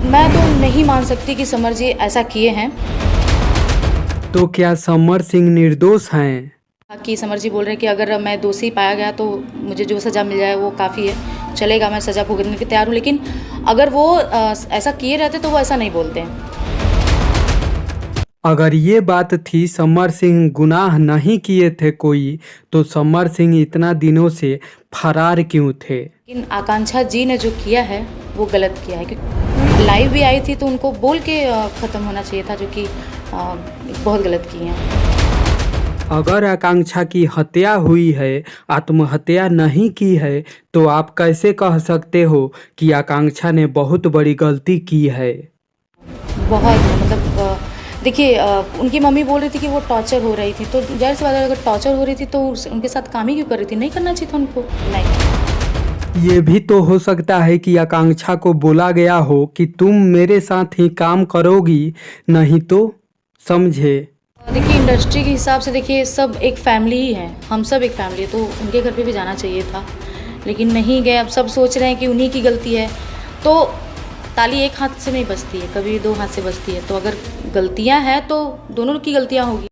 मैं तो नहीं मान सकती कि समर जी ऐसा किए हैं। तो क्या समर सिंह निर्दोष हैं? कि समर जी बोल रहे हैं कि अगर मैं दोषी पाया गया तो मुझे जो सज़ा मिल जाए वो काफ़ी है, चलेगा, मैं सज़ा भुगतने के तैयार हूँ। लेकिन अगर वो ऐसा किए रहते तो वो ऐसा नहीं बोलते हैं। अगर ये बात थी समर सिंह गुनाह नहीं किए थे कोई, तो समर सिंह इतना दिनों से फरार क्यों थे? लेकिन आकांक्षा जी ने जो किया है वो गलत किया है, क्योंकि लाइव भी आई थी तो उनको बोल के ख़त्म होना चाहिए था, जो कि बहुत गलत किए हैं। अगर आकांक्षा की हत्या हुई है, आत्महत्या नहीं की है, तो आप कैसे कह सकते हो कि आकांक्षा ने बहुत बड़ी गलती की है? बहुत मतलब देखिए, उनकी मम्मी बोल रही थी कि वो टॉर्चर हो रही थी, तो ज़ाहिर सी बात है, अगर टॉर्चर हो रही थी तो उनके साथ काम ही क्यों कर रही थी? नहीं करना चाहिए था उनको। नहीं। ये भी तो हो सकता है कि आकांक्षा को बोला गया हो कि तुम मेरे साथ ही काम करोगी, नहीं तो समझे। देखिए, इंडस्ट्री के हिसाब से देखिए सब एक फैमिली ही है, हम सब एक फैमिली है, तो उनके घर पे भी जाना चाहिए था, लेकिन नहीं गए। अब सब सोच रहे हैं कि उन्हीं की गलती है, तो ताली एक हाथ से नहीं बजती है, कभी दो हाथ से बजती है। तो अगर गलतियां हैं तो दोनों की गलतियां होगी।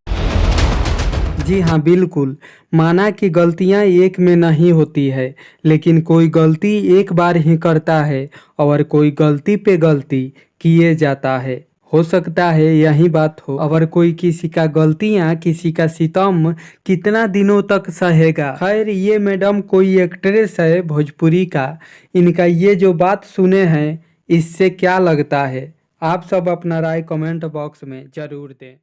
जी हाँ, बिल्कुल। माना कि गलतियाँ एक में नहीं होती है, लेकिन कोई गलती एक बार ही करता है और कोई गलती पे गलती किए जाता है। हो सकता है यही बात हो। अगर कोई किसी का गलतियाँ, किसी का सितम कितना दिनों तक सहेगा। खैर, ये मैडम कोई एक्ट्रेस है भोजपुरी का। इनका ये जो बात सुने हैं, इससे क्या लगता है? आप सब अपना राय कमेंट बॉक्स में ज़रूर दें।